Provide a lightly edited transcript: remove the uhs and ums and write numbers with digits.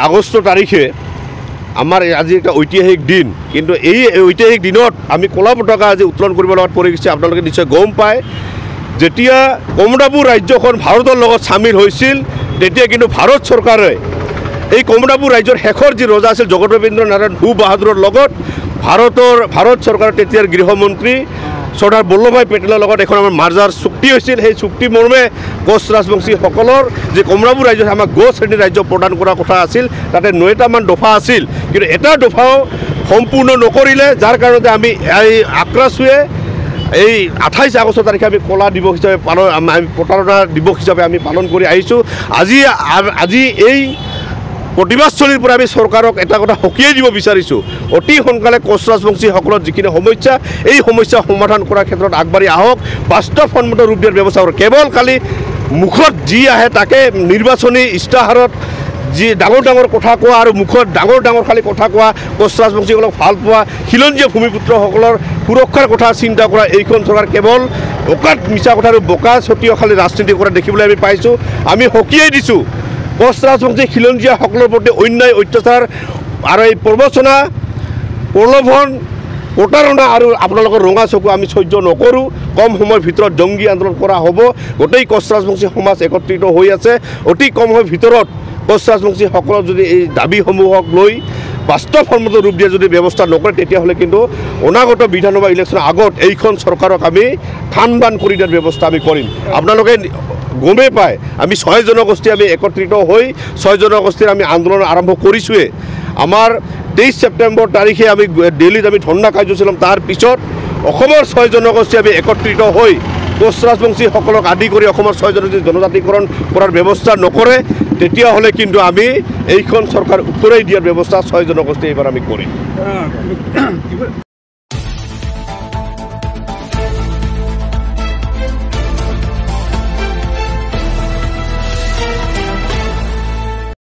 আগস্ট তাৰিখে আমাৰ আজি এটা ঐতিহাসিক দিন, কিন্তু এই ঐতিহাসিক দিনত আমি কলা পতাকা আজি উত্তোলন কৰিব লগাত পৰি গৈছে। আপোনালোকে নিশ্চয় গম পায়, যেতিয়া কমতাপুৰ ৰাজ্যখন ভাৰতৰ লগত চামিল হৈছিল তেতিয়া কিন্তু ভাৰত চৰকাৰে এই কমতাপুৰ ৰাজ্যৰ শেষৰ যি ৰজা আছিল জগতবেন্দ্ৰ নাৰায়ণ ভূ-বাহাদুৰৰ লগত ভাৰত চৰকাৰৰ তেতিয়াৰ গৃহমন্ত্ৰী চৰ্দাৰ বল্লভভাই পেটেলৰ লগত এখন আমাৰ মাৰ্জাৰ চুক্তি হৈছিল। সেই চুক্তি মৰ্মে কোচ ৰাজবংশীসকলৰ যে কমতাপুৰ ৰাজ্যত আমাক গ শ্ৰেণীৰ ৰাজ্য প্ৰদান কৰাৰ কথা আছিল, তাতে 9টামান দফা আছিল, কিন্তু এটা দফাও সম্পূৰ্ণ নকৰিলে, যাৰ কাৰণতে আমি এই আক্ৰাছুৱে এই 28 আগষ্ট তাৰিখে আমি কলা দিৱস হিচাপে প্ৰতাৰণা দিৱস হিচাপে আমি পালন কৰি আহিছোঁ। আজি এই প্ৰতিবাদস্থলীৰ পৰা আমি চৰকাৰক এটা কথা সকীয়াই দিব বিচাৰিছোঁ, অতি সোনকালে কোচ ৰাজবংশীসকলৰ যিখিনি সমস্যা, এই সমস্যা সমাধান কৰাৰ ক্ষেত্ৰত আগবাঢ়ি আহক, বাস্তৱসন্মত ৰূপ দিয়াৰ ব্যৱস্থা কৰক। কেৱল খালি মুখত যি আহে তাকে নিৰ্বাচনী ইস্তাহাৰত যি ডাঙৰ ডাঙৰ কথা কোৱা আৰু মুখত ডাঙৰ ডাঙৰ খালি কথা কোৱা, কোচ ৰাজবংশীসকলক ভাল পোৱা, খিলঞ্জীয়া ভূমিপুত্ৰসকলৰ সুৰক্ষাৰ কথা চিন্তা কৰা এইখন চৰকাৰ কেৱল অকাত মিছা কথা আৰু বোকা ছটিও খালি ৰাজনীতি কৰা দেখিবলৈ আমি পাইছোঁ। আমি সকীয়াই দিছোঁ কোচ ৰাজবংশী খিলঞ্জীয়াসকলৰ প্ৰতি অন্যায় অত্যাচাৰ আৰু এই প্ৰবঞ্চনা, প্ৰলোভন, প্ৰতাৰণা আৰু আপোনালোকৰ ৰঙা চকু আমি সহ্য নকৰোঁ। কম সময়ৰ ভিতৰত জংগী আন্দোলন কৰা হ'ব। গোটেই কোচ ৰাজবংশী সমাজ একত্ৰিত হৈ আছে। অতি কম সময়ৰ ভিতৰত কোচ ৰাজবংশীসকলৰ যদি এই দাবীসমূহক লৈ বাস্তৱসন্মত ৰূপ দিয়া যদি ব্যৱস্থা নকৰে, তেতিয়াহ'লে কিন্তু অনাগত বিধানসভা ইলেকশ্যনৰ আগত এইখন চৰকাৰক আমি থান বান কৰি দিয়াৰ ব্যৱস্থা আমি কৰিম। আপোনালোকে গমেই পায় আমি 6 জনগোষ্ঠী আমি একত্ৰিত হৈ 6 জনগোষ্ঠীৰ আমি আন্দোলন আৰম্ভ কৰিছোঁৱে। আমাৰ 23 ছেপ্টেম্বৰ তাৰিখে আমি দিল্লীত আমি ধৰ্ণা কাৰ্যসূচী ল'ম। তাৰ পিছত অসমৰ 6 জনগোষ্ঠী আমি একত্ৰিত হৈ কোচ ৰাজবংশীসকলক আদি কৰি অসমৰ 6 জনগোষ্ঠী জনজাতিকৰণ কৰাৰ ব্যৱস্থা নকৰে, তেতিয়াহ'লে কিন্তু আমি এইখন চৰকাৰ উতৰাই দিয়াৰ ব্যৱস্থা 6 জনগোষ্ঠী এইবাৰ আমি কৰিম।